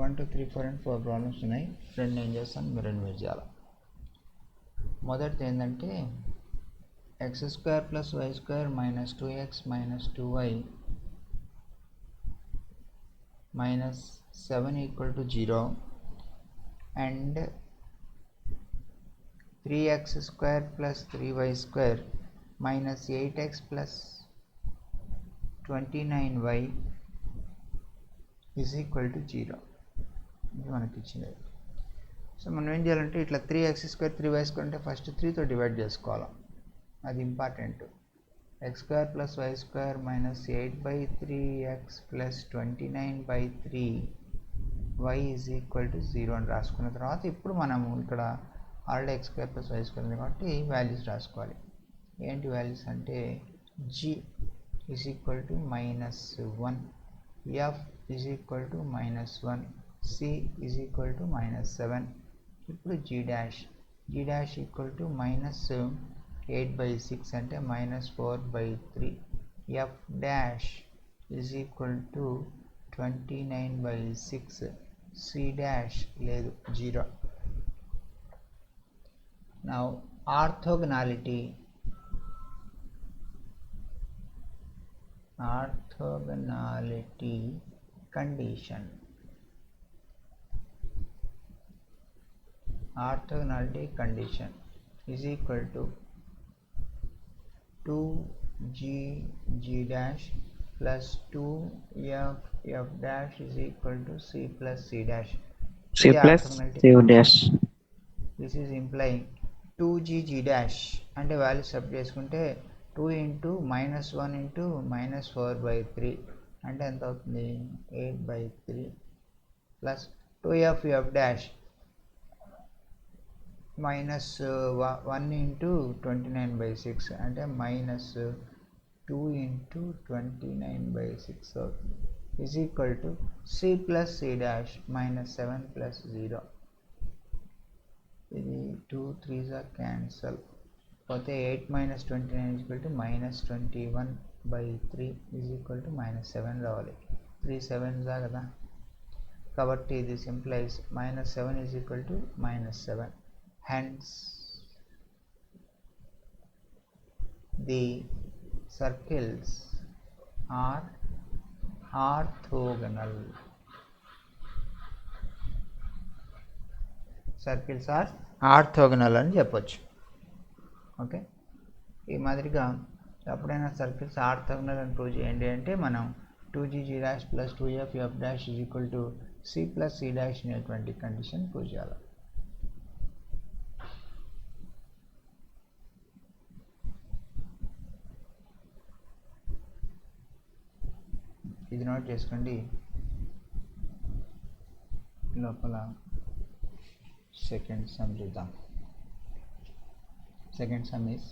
1 2 3 4 and 4 problems ఉన్నాయి. రెండు ఏం చేస్తాను, మీరు రెండు చేయాలి. మొదటిది ఏంటంటే x square plus y square minus 2x minus 2y minus 7 equal to 0 and 3x square plus 3y square minus 8x plus 29y is equal to 0. ఇది మనకి ఇచ్చినది. సో మనం ఏం చేయాలంటే ఇట్లా 3x square 3y square అంటే ఫస్ట్ 3తో డివైడ్ చేసుకోవాలి. అది important. x square plus y square minus 8 by 3x plus 29 by 3 y is equal to 0 అని రాసుకున్న తర్వాత ఇప్పుడు మనము ఇక్కడ already x square plus y square ఉంది కాబట్టి వాల్యూస్ రాసుకోవాలి. ఏంటి వాల్యూస్ అంటే g is equal to minus 1, f is equal to minus 1, c is equal to minus 7. ఇప్పుడు g dash equal to minus 8 by 6 అంటే minus 4 by 3. f dash is equal to 29 by 6. c dash లేదు 0. now orthogonality condition. Orthogonality condition is equal to 2g dash plus 2f dash is equal to c plus c dash.
C plus C dash.
This is implying 2g dash అంటే value sub చేసుకుంటే 2 into minus 1 into minus 4 by 3 అంటే ఎంత అవుతుంది 8 by 3 plus 2f dash minus 1 into 29 by 6 అంటే minus 2 into 29 by 6 is equal to c plus c dash minus 7 plus 0. ఇది 2 3s are cancel పోతే 8 minus 29 is equal to minus 21 by 3 is equal to minus 7 రావాలి. 3 7s కదా కాబట్టి this implies minus 7 is equal to minus 7. hence the circles are orthogonal. Circles are orthogonal అని చెప్పొచ్చు. Okay, ఈ మాదిరిగా ఎప్పుడైనా సర్కిల్స్ ఆర్థోగోనల్ అని ప్రూవ్ చేయండి అంటే మనం 2g dash plus 2f dash is equal to c plus c dash అనేటువంటి కండిషన్ ప్రూవ్ చేయాలి. ఇది నోట్ చేసుకోండి. లోపల సెకండ్ సమ్ చూద్దాం. Second sum is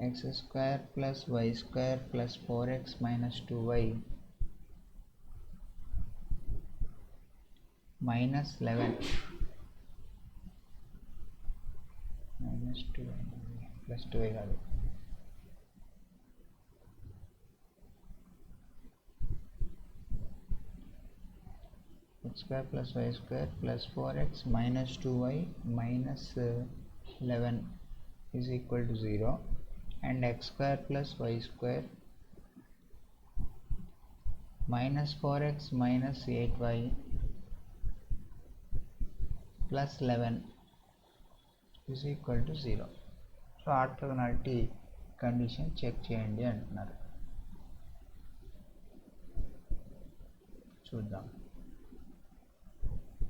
x square plus y square plus 4x minus 2y minus 11 minus 2y plus 2y కాదు x square plus y square plus 4x minus 2y minus 11 is equal to 0 and x square plus y square minus 4x minus 8y plus 11 is equal to 0. So orthogonality condition check చేయండి అంటున్నారు. చూద్దాం.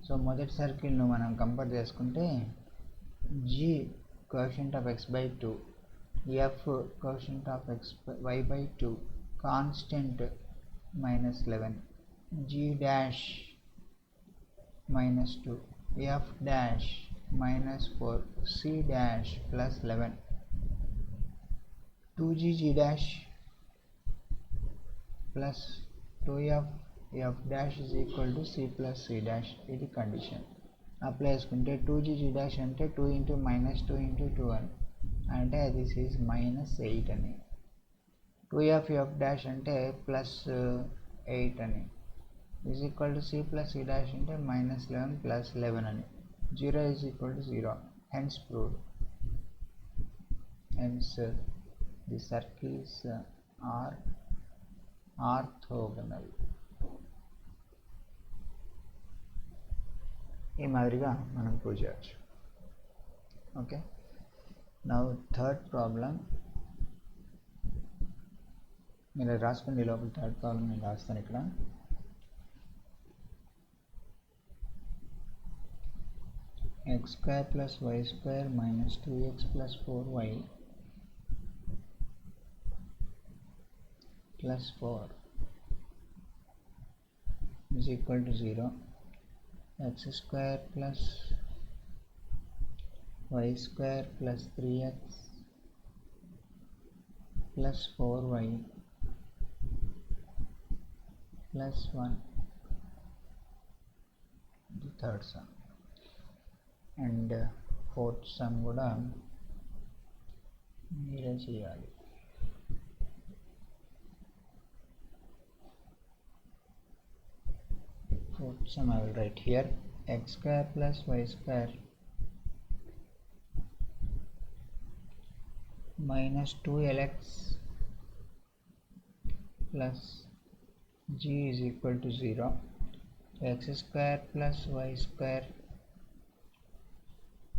So మొదటి సర్కిల్ను మనం compare చేసుకుంటే g coefficient of x by 2, f coefficient of y by 2, constant minus 11, g dash minus 2, f dash minus 4, c dash plus 11, 2g g dash plus 2f f dash is equal to c plus c dash. ఇది condition apply చేసుకుంటే 2g g dash అంటే 2 into minus 2 into 2 అని అంటే this is minus 8 అని, 2f f dash అంటే plus 8 అని is equal to c plus c dash అంటే minus 11 plus 11 అని. 0 is equal to 0, hence proved. Hence the circles are orthogonal. ఈ మాదిరిగా మనం ప్రూవ్ చేయవచ్చు. ఓకే, నౌ థర్డ్ ప్రాబ్లం మీరు రాసుకోండి. లోపల థర్డ్ ప్రాబ్లం నేను రాస్తాను ఇక్కడ. x square plus y square minus 2x plus 4y plus 4 is equal to 0. x square plus y square plus 3x plus 4y plus 1, the third sum, and fourth sum కూడా మీరే చేయాలి. Fourth sum I will write here. X square plus y square minus 2lx plus g is equal to 0. X square plus y square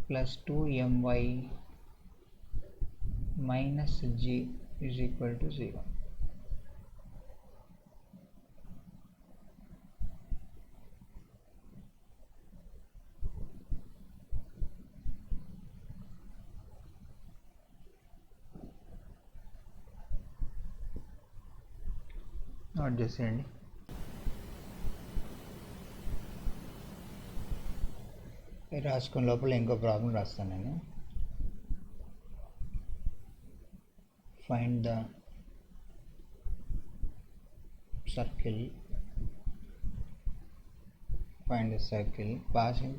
plus 2my minus g is equal to 0. Note చేసేయండి. రాసుకున్న లోపల ఇంకో problem రాస్తాను నేను. Find the circle, find the circle passing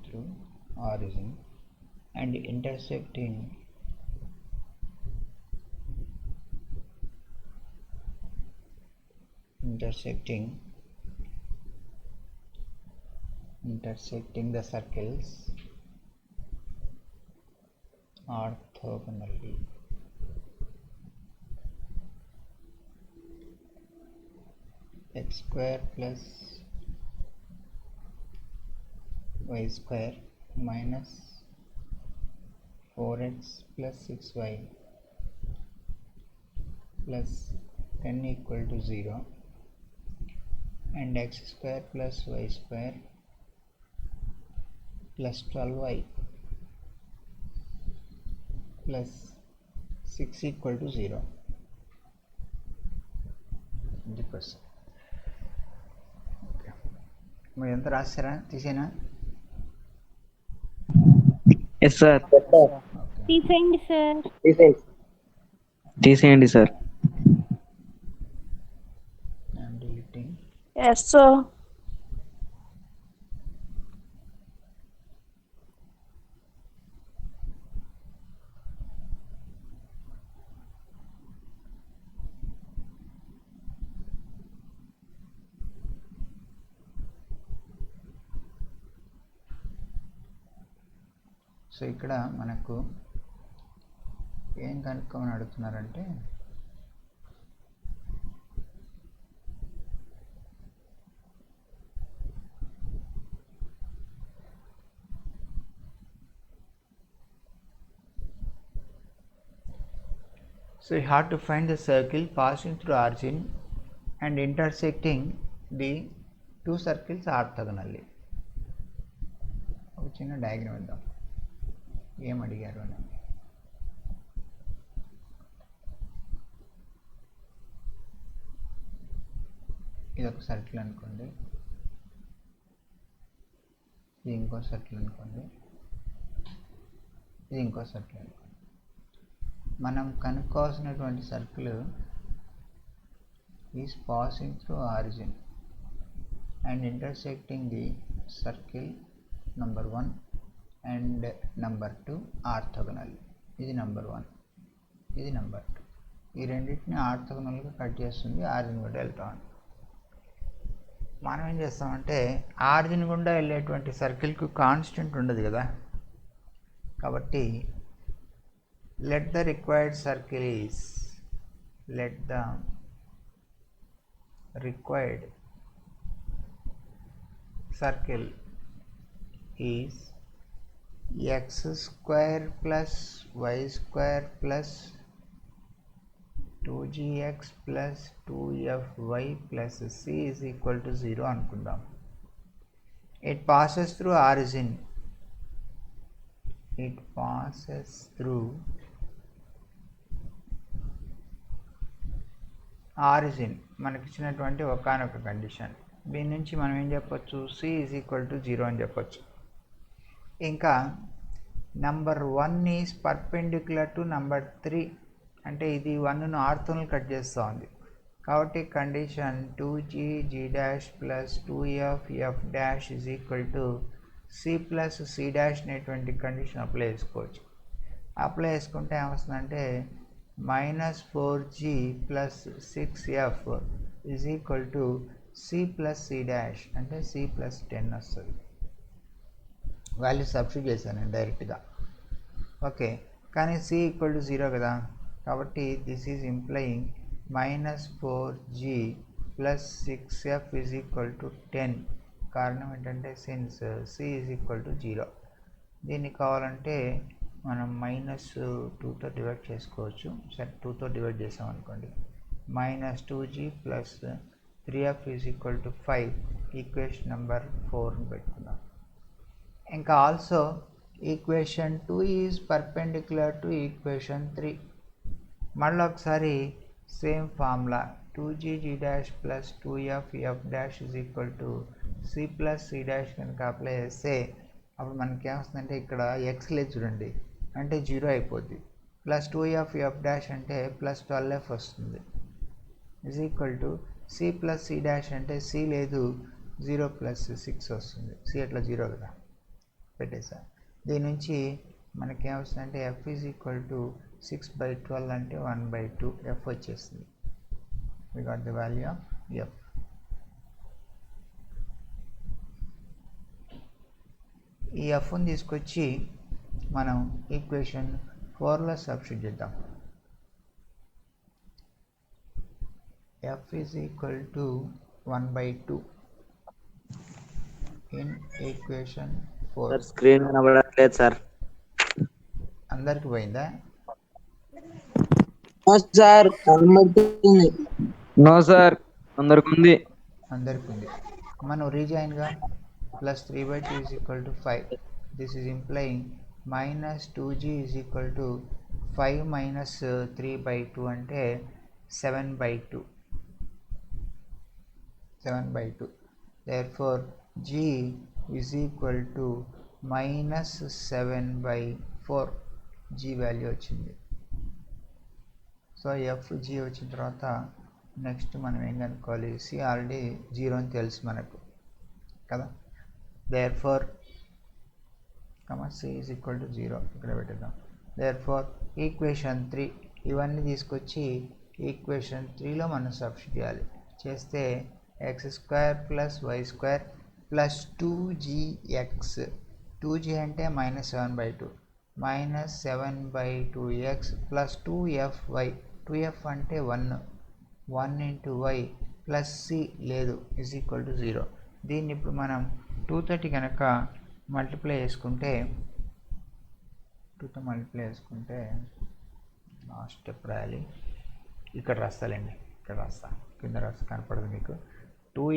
through origin and intersecting the circles orthogonally. X square plus y square minus 4x plus 6y plus 10 equal to 0, and x square plus y square plus 12y plus 6 equal to 0. ఇది question. Okay, మీరు ఎంత రాస్తారా? తీసేనా?
Yes sir.
తీసేయండి sir.
తీసేయండి sir.
I'm deleting.
Yes sir.
So ఇక్కడ మనకు ఏం కనుక్కోమని అడుగుతున్నారంటే, so you have to find the circle passing through origin and intersecting the two circles orthogonally. ఒక చిన్న డయాగ్రామ్ ఇద్దాం, ఏం అడిగారు అని. ఇది ఒక సర్కిల్ అనుకోండి, ఇది ఇంకో సర్కిల్ అనుకోండి, ఇది ఇంకో సర్కిల్ అనుకోండి. మనం కనుక్కోవాల్సినటువంటి circle is passing through origin and intersecting the circle number 1 and number 2 orthogonal. ఇది నెంబర్ 1, ఇది నెంబర్ 2. ఈ రెండింటిని ఆర్థోగనల్గా కట్ చేస్తుంది, ఆరిజిన్ గుండా వెళ్తాం. మనం ఏం చేస్తామంటే, ఆరిజిన్ గుండా వెళ్ళేటువంటి సర్కిల్కు కాన్స్టెంట్ ఉండదు కదా, కాబట్టి let the required circle is, let the required circle is x square plus y square plus 2gx plus 2fy plus c is equal to 0 అనుకుందాం. It passes through origin, it passes through origin. మనకి ఇచ్చినటువంటి ఒకానొక condition. దీని నుంచి మనం ఏం చెప్పొచ్చు, c is equal to 0 అని చెప్పొచ్చు. ఇంకా number 1 is perpendicular to number 3, అంటే ఇది 1ను ఆర్థోగనల్ కట్ చేస్తూ ఉంది. కాబట్టి condition 2g g' plus 2f f' is equal to c plus c' అనేటువంటి కండిషన్ అప్లై చేసుకోవచ్చు. అప్లై చేసుకుంటే ఏమొస్తుందంటే -4g plus 6f is equal to c plus c' అంటే c ప్లస్ 10 వస్తుంది. వాల్యూ సబ్స్టిట్యూట్ చేశాను నేను డైరెక్ట్గా. ఓకే, కానీ c ఈక్వల్ టు 0 కదా, కాబట్టి this is implying -4g plus 6f is equal to 10. కారణం ఏంటంటే since c is equal to 0. దీన్ని కావాలంటే మనం -2తో డివైడ్ చేసుకోవచ్చు. సరే, 2తో డివైడ్ చేసాం అనుకోండి, -2g plus 3f is equal to 5. Equation number 4ని పెట్టుకుందాం. ఇంకా also equation 2 is perpendicular to equation 3. మళ్ళీ ఒకసారి same formula 2g g' plus 2f f' is equal to c plus c' కనుక అప్లై చేస్తే అప్పుడు మనకి ఏమొస్తుందంటే, ఇక్కడ ఎక్స్ లేదు చూడండి, అంటే 0 అయిపోద్ది. ప్లస్ 2f f' అంటే ప్లస్ 12f వస్తుంది, is equal to c plus c' అంటే c లేదు, 0 ప్లస్ 6 వస్తుంది. c అట్లా 0 కదా, పెట్టేసా. దీని నుంచి మనకి ఏమొస్తుందంటే f ఈజ్ ఈక్వల్ టు 6/12 అంటే 1/2 f వచ్చేస్తుంది. We got the value of f. ఈ ఎఫ్ని తీసుకొచ్చి మనం ఈక్వేషన్ 4లో సబ్స్టిట్యూట్ చేద్దాం. F is equal to 1/2 in equation 4.
Screen కనబడట్లేదు సార్.
అందరికి పోయిందా?
సార్
నో సార్, అందరికి ఉంది.
అందరికి ఉంది. మనం రీజాయిన్గా plus 3/2 is equal to 5. This is implying minus 2g is equal to 5 minus 3/2 అంటే 7/2. Therefore g is equal to minus 7/4. g value వచ్చింది. సో g వచ్చిన తర్వాత నెక్స్ట్ మనం ఏం కనుక్కోవాలి, c ఆల్రెడీ 0 అని తెలుసు మనకు కదా. therefore c is equal to 0 ఇక్కడ పెట్టేద్దాం. therefore ఈక్వేషన్ 3 ఇవన్నీ తీసుకొచ్చి ఈక్వేషన్ 3లో మనం సబ్స్టిట్యూట్ చేయాలి. చేస్తే x² + y² + 2gx, 2g అంటే -7/2, -7/2x + 2fy, 2f అంటే 1 × y + c లేదు ఈజ్ ఈక్వల్ టు 0. దీన్ని ఇప్పుడు మనం 230 కనుక మల్టిప్లై చేసుకుంటే, 2తో మల్టిప్లై చేసుకుంటే లాస్ట్ స్టెప్ రాయాలి. ఇక్కడ రాస్తాలండి, ఇక్కడ రాస్తా, కింద రాస్తా కనపడదు మీకు. 2 ×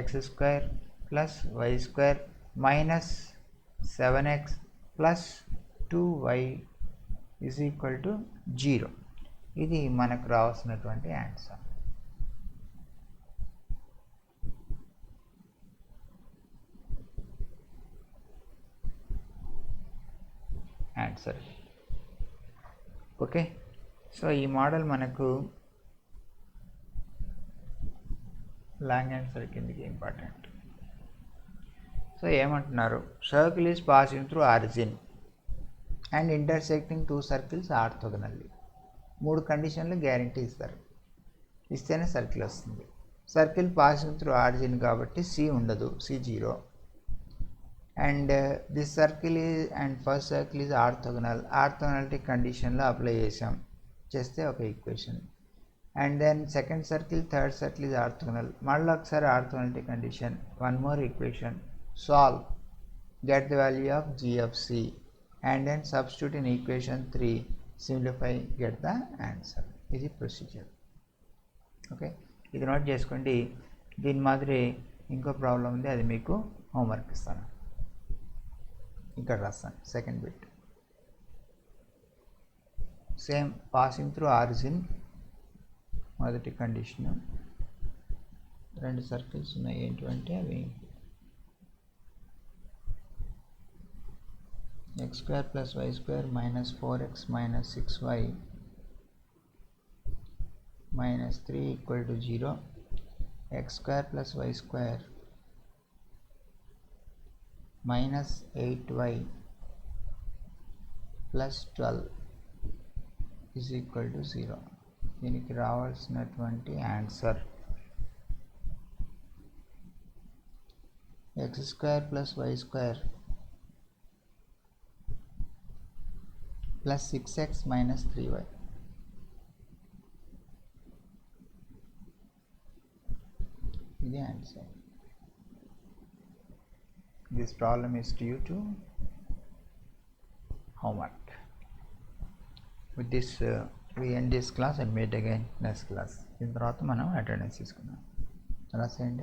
x² + y² - 7x + 2y is equal to 0. ఇది మనకు రావాల్సినటువంటి ఆన్సర్. ఓకే, సో ఈ మోడల్ మనకు లాంగ్ ఆన్సర్ కిందకి ఇంపార్టెంట్. సో ఏమంటున్నారు, circle is passing through origin and intersecting 2 circles orthogonally. 3 కండిషన్లు గ్యారంటీ ఇస్తారు, ఇస్తేనే సర్కిల్ వస్తుంది. సర్కిల్ పాసింగ్ త్రూ ఆరిజిన్ కాబట్టి c ఉండదు, c 0. And this circle is and first circle is orthogonal, orthogonality కండిషన్లో apply చేస్తే ఒక equation. And then second circle, third circle is orthogonal, మళ్ళీ ఒకసారి orthogonality condition, one more equation, solve, get the value of g of c, and then substitute in equation 3, simplify, get the answer. ఇది procedure. Okay, ఇది note చేసుకోండి. దీని మాదిరి ఇంకో problem ఉంది, అది మీకు హోంవర్క్ ఇస్తాను. ఇక్కడ రాస్తాను second bit. Same passing through origin మొదటి కండిషను. 2 సర్కిల్స్ ఉన్నాయి, ఏంటంటే అవి x² + y² - 4x - 6y - 3 = 0, x² + y² - 8y + 12 is equal to 0. దీనికి రావాల్సినటువంటి answer x² + y² + 6x - 3y. ఇది answer. This problem is due to homework. With this we end this class and meet again next class. దీని తర్వాత మనం attendance తీసుకుందాం. రాసేయండి.